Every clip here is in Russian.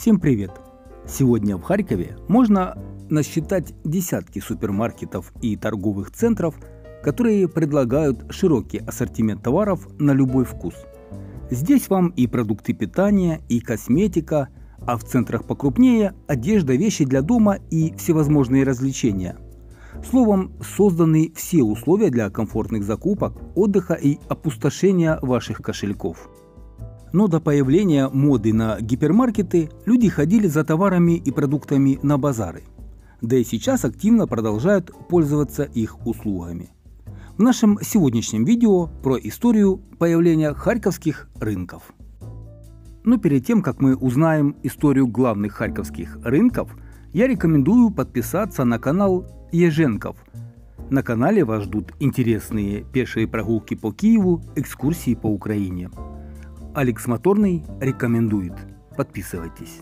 Всем привет! Сегодня в Харькове можно насчитать десятки супермаркетов и торговых центров, которые предлагают широкий ассортимент товаров на любой вкус. Здесь вам и продукты питания, и косметика, а в центрах покрупнее – одежда, вещи для дома и всевозможные развлечения. Словом, созданы все условия для комфортных закупок, отдыха и опустошения ваших кошельков. Но до появления моды на гипермаркеты люди ходили за товарами и продуктами на базары. Да и сейчас активно продолжают пользоваться их услугами. В нашем сегодняшнем видео про историю появления харьковских рынков. Но перед тем, как мы узнаем историю главных харьковских рынков, я рекомендую подписаться на канал Еженков. На канале вас ждут интересные пешие прогулки по Киеву, экскурсии по Украине. Алекс Моторный рекомендует. Подписывайтесь.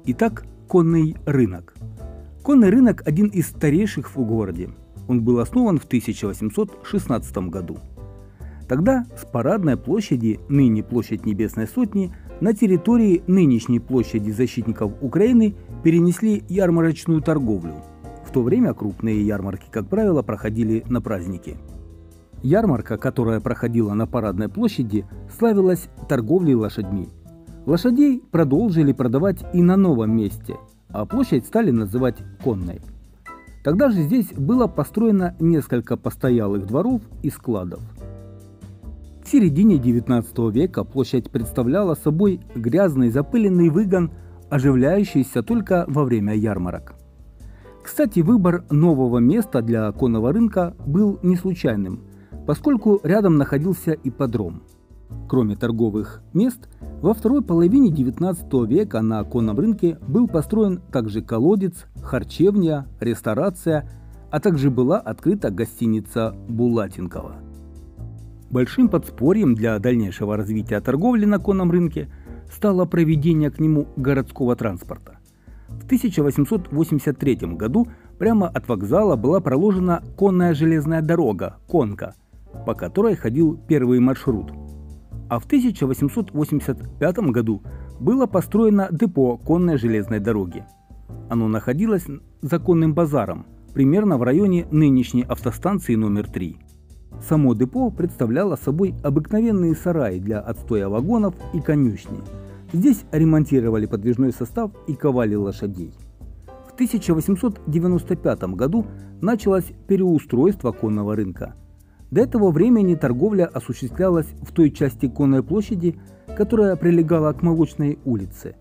Итак, конный рынок. Конный рынок – один из старейших в городе. Он был основан в 1816 году. Тогда с парадной площади, ныне площадь Небесной Сотни, на территории нынешней площади защитников Украины перенесли ярмарочную торговлю. В то время крупные ярмарки, как правило, проходили на праздники. Ярмарка, которая проходила на парадной площади, славилась торговлей лошадьми. Лошадей продолжили продавать и на новом месте, а площадь стали называть конной. Тогда же здесь было построено несколько постоялых дворов и складов. В середине XIX века площадь представляла собой грязный запыленный выгон, оживляющийся только во время ярмарок. Кстати, выбор нового места для конного рынка был не случайным, поскольку рядом находился ипподром. Кроме торговых мест, во второй половине XIX века на конном рынке был построен также колодец, харчевня, ресторация, а также была открыта гостиница Булатенкова. Большим подспорьем для дальнейшего развития торговли на конном рынке стало проведение к нему городского транспорта. В 1883 году прямо от вокзала была проложена конная железная дорога «Конка», по которой ходил первый маршрут. А в 1885 году было построено депо конной железной дороги. Оно находилось за конным базаром, примерно в районе нынешней автостанции номер 3. Само депо представляло собой обыкновенные сараи для отстоя вагонов и конюшни. Здесь ремонтировали подвижной состав и ковали лошадей. В 1895 году началось переустройство конного рынка. До этого времени торговля осуществлялась в той части конной площади, которая прилегала к Молочной улице.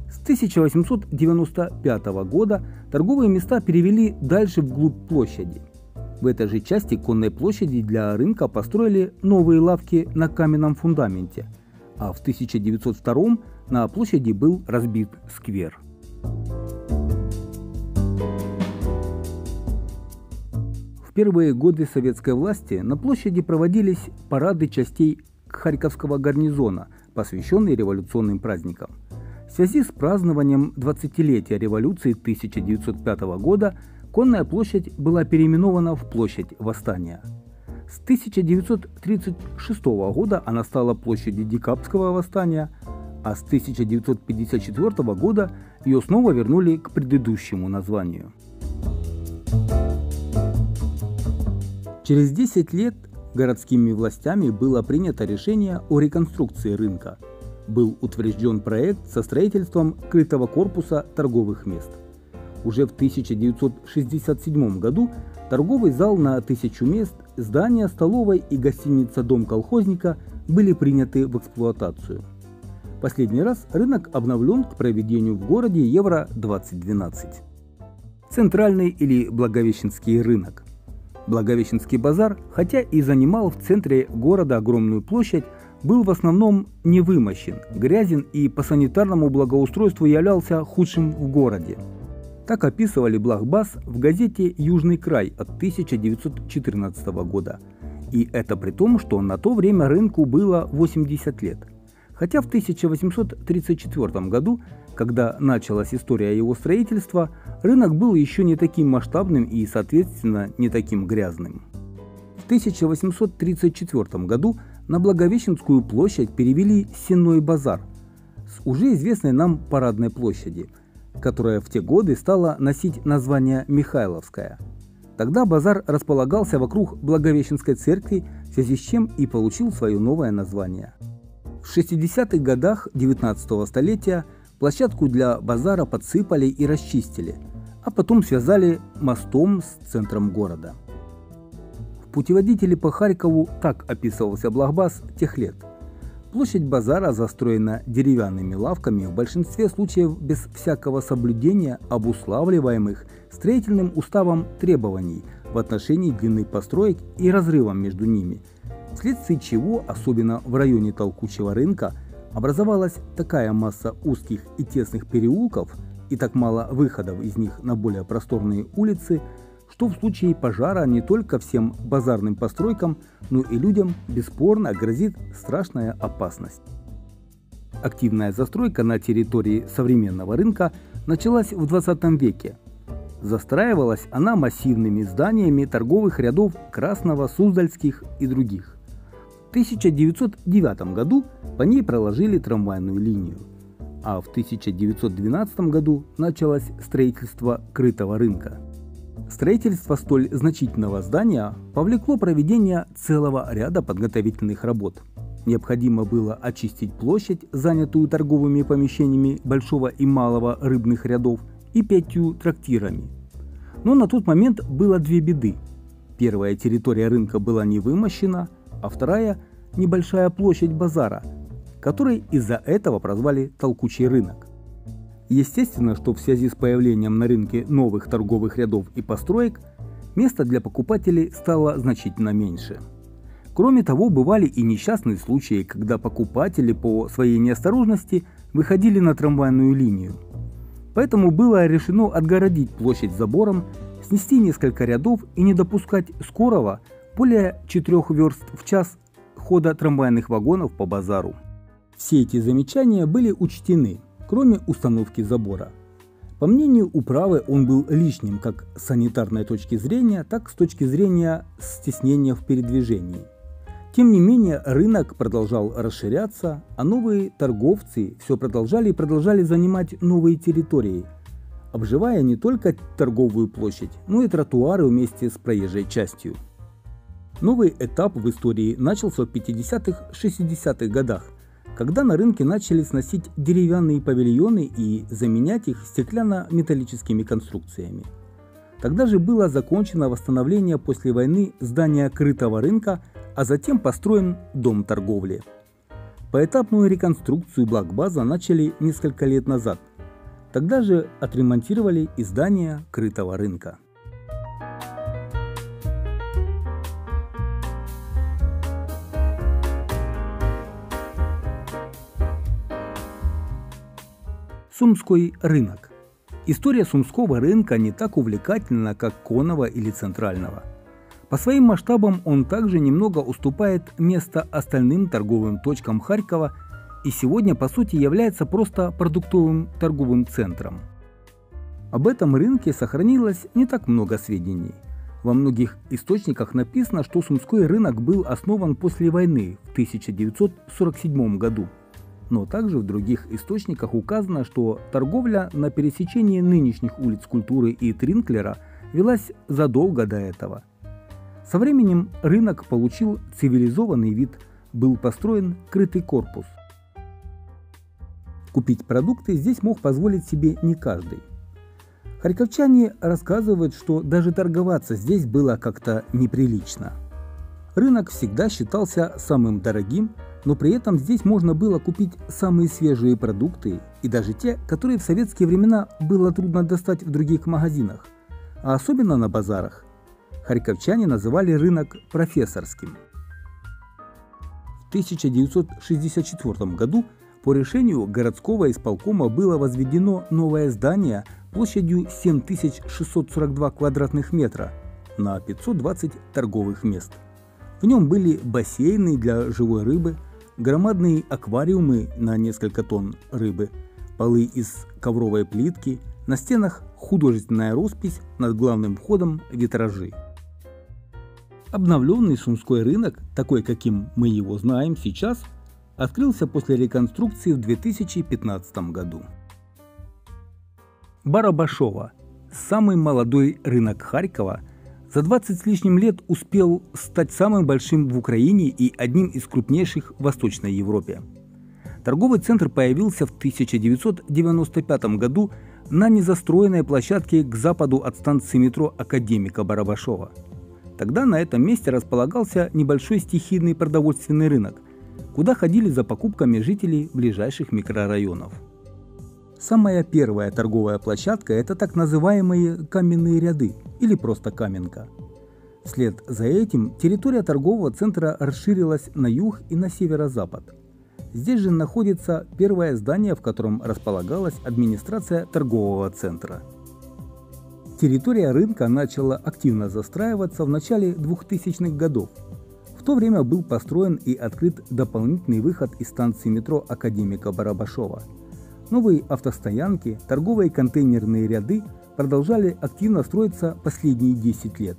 С 1895 года торговые места перевели дальше вглубь площади. В этой же части конной площади для рынка построили новые лавки на каменном фундаменте, а в 1902 на площади был разбит сквер. В первые годы советской власти на площади проводились парады частей Харьковского гарнизона, посвященные революционным праздникам. В связи с празднованием 20-летия революции 1905 года конная площадь была переименована в площадь Восстания. С 1936 года она стала площадью Декабрьского восстания, а с 1954 года ее снова вернули к предыдущему названию. Через 10 лет городскими властями было принято решение о реконструкции рынка. Был утвержден проект со строительством крытого корпуса торговых мест. Уже в 1967 году торговый зал на 1000 мест, здание столовой и гостиница «Дом колхозника» были приняты в эксплуатацию. Последний раз рынок обновлен к проведению в городе Евро-2012. Центральный или Благовещенский рынок. Благовещенский базар, хотя и занимал в центре города огромную площадь, был в основном не вымощен, грязен и по санитарному благоустройству являлся худшим в городе. Так описывали Блахбас в газете «Южный край» от 1914 года. И это при том, что на то время рынку было 80 лет. Хотя в 1834 году, когда началась история его строительства, рынок был еще не таким масштабным и, соответственно, не таким грязным. В 1834 году на Благовещенскую площадь перевели Сенной базар. с уже известной нам Парадной площади, которая в те годы стала носить название Михайловская. Тогда базар располагался вокруг Благовещенской церкви, в связи с чем и получил свое новое название. В 60-х годах 19 столетия площадку для базара подсыпали и расчистили, а потом связали мостом с центром города. В путеводителе по Харькову так описывался Блахбас тех лет. Площадь базара застроена деревянными лавками, в большинстве случаев без всякого соблюдения обуславливаемых строительным уставом требований в отношении длины построек и разрывом между ними, вследствие чего, особенно в районе толкучего рынка, образовалась такая масса узких и тесных переулков и так мало выходов из них на более просторные улицы, что в случае пожара не только всем базарным постройкам, но и людям бесспорно грозит страшная опасность. Активная застройка на территории современного рынка началась в 20 веке. Застраивалась она массивными зданиями торговых рядов Красного, Суздальских и других. В 1909 году по ней проложили трамвайную линию, а в 1912 году началось строительство крытого рынка. Строительство столь значительного здания повлекло проведение целого ряда подготовительных работ. Необходимо было очистить площадь, занятую торговыми помещениями большого и малого рыбных рядов, и 5 трактирами. Но на тот момент было две беды. Первая территория рынка была не вымощена, а вторая – небольшая площадь базара, который из-за этого прозвали «толкучий рынок». Естественно, что в связи с появлением на рынке новых торговых рядов и построек, места для покупателей стало значительно меньше. Кроме того, бывали и несчастные случаи, когда покупатели по своей неосторожности выходили на трамвайную линию. Поэтому было решено отгородить площадь забором, снести несколько рядов и не допускать скорого, более 4 верст в час, хода трамвайных вагонов по базару. Все эти замечания были учтены, кроме установки забора. По мнению управы, он был лишним как с санитарной точки зрения, так и с точки зрения стеснения в передвижении. Тем не менее, рынок продолжал расширяться, а новые торговцы все продолжали занимать новые территории, обживая не только торговую площадь, но и тротуары вместе с проезжей частью. Новый этап в истории начался в 50-60-х годах, когда на рынке начали сносить деревянные павильоны и заменять их стеклянно-металлическими конструкциями. Тогда же было закончено восстановление после войны здания крытого рынка, а затем построен дом торговли. Поэтапную реконструкцию Блахбаза начали несколько лет назад. Тогда же отремонтировали и здание крытого рынка. Сумской рынок. История Сумского рынка не так увлекательна, как Конного или Центрального. По своим масштабам он также немного уступает место остальным торговым точкам Харькова и сегодня по сути является просто продуктовым торговым центром. Об этом рынке сохранилось не так много сведений. Во многих источниках написано, что Сумской рынок был основан после войны в 1947 году. Но также в других источниках указано, что торговля на пересечении нынешних улиц Культуры и Тринклера велась задолго до этого. Со временем рынок получил цивилизованный вид, был построен крытый корпус. Купить продукты здесь мог позволить себе не каждый. Харьковчане рассказывают, что даже торговаться здесь было как-то неприлично. Рынок всегда считался самым дорогим, но при этом здесь можно было купить самые свежие продукты и даже те, которые в советские времена было трудно достать в других магазинах, а особенно на базарах. Харьковчане называли рынок профессорским. В 1964 году по решению городского исполкома было возведено новое здание площадью 7642 квадратных метра на 520 торговых мест. В нем были бассейны для живой рыбы, громадные аквариумы на несколько тонн рыбы, полы из ковровой плитки, на стенах художественная роспись, над главным входом витражи. Обновленный Сумской рынок, такой каким мы его знаем сейчас, открылся после реконструкции в 2015 году. Барабашово – самый молодой рынок Харькова, за 20 с лишним лет успел стать самым большим в Украине и одним из крупнейших в Восточной Европе. Торговый центр появился в 1995 году на незастроенной площадке к западу от станции метро Академика Барабашова. Тогда на этом месте располагался небольшой стихийный продовольственный рынок, куда ходили за покупками жители ближайших микрорайонов. Самая первая торговая площадка – это так называемые каменные ряды или просто Каменка. Вслед за этим территория торгового центра расширилась на юг и на северо-запад. Здесь же находится первое здание, в котором располагалась администрация торгового центра. Территория рынка начала активно застраиваться в начале 2000-х годов. В то время был построен и открыт дополнительный выход из станции метро Академика Барабашова. Новые автостоянки, торговые контейнерные ряды продолжали активно строиться последние 10 лет.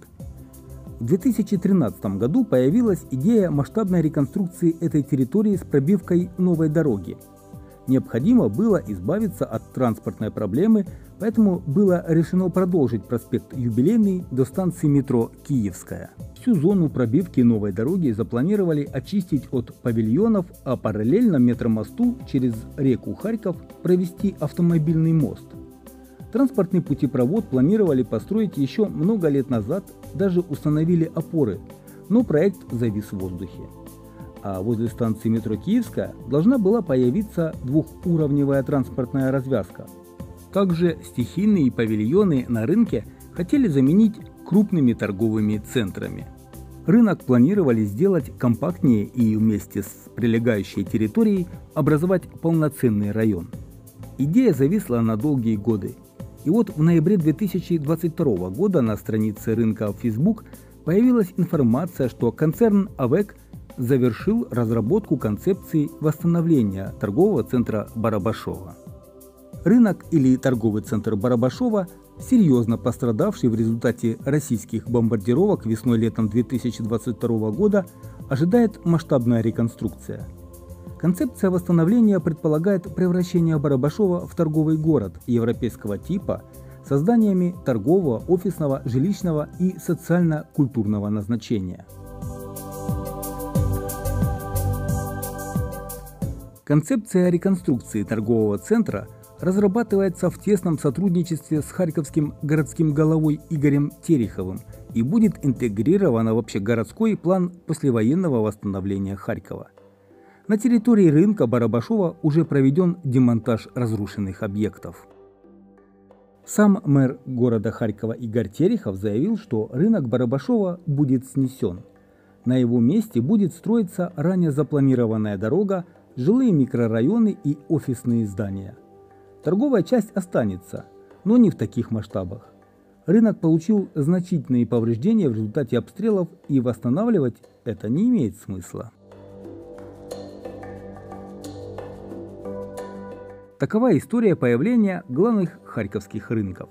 В 2013 году появилась идея масштабной реконструкции этой территории с пробивкой новой дороги. Необходимо было избавиться от транспортной проблемы, поэтому было решено продолжить проспект Юбилейный до станции метро Киевская. Всю зону пробивки новой дороги запланировали очистить от павильонов, а параллельно метромосту через реку Харьков провести автомобильный мост. Транспортный путепровод планировали построить еще много лет назад, даже установили опоры, но проект завис в воздухе. А возле станции метро Киевская должна была появиться двухуровневая транспортная развязка. Также стихийные павильоны на рынке хотели заменить крупными торговыми центрами. Рынок планировали сделать компактнее и вместе с прилегающей территорией образовать полноценный район. Идея зависла на долгие годы. И вот в ноябре 2022 года на странице рынка в Facebook появилась информация, что концерн АВЭК завершил разработку концепции восстановления торгового центра Барабашова. Рынок или торговый центр Барабашова, серьезно пострадавший в результате российских бомбардировок весной-летом 2022 года, ожидает масштабная реконструкция. Концепция восстановления предполагает превращение Барабашова в торговый город европейского типа с зданиями торгового, офисного, жилищного и социально-культурного назначения. Концепция реконструкции торгового центра разрабатывается в тесном сотрудничестве с харьковским городским головой Игорем Тереховым и будет интегрирована в общегородской план послевоенного восстановления Харькова. На территории рынка Барабашова уже проведен демонтаж разрушенных объектов. Сам мэр города Харькова Игорь Терехов заявил, что рынок Барабашова будет снесен. На его месте будет строиться ранее запланированная дорога, жилые микрорайоны и офисные здания. Торговая часть останется, но не в таких масштабах. Рынок получил значительные повреждения в результате обстрелов, и восстанавливать это не имеет смысла. Такова история появления главных харьковских рынков.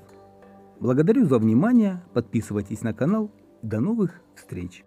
Благодарю за внимание, подписывайтесь на канал, до новых встреч!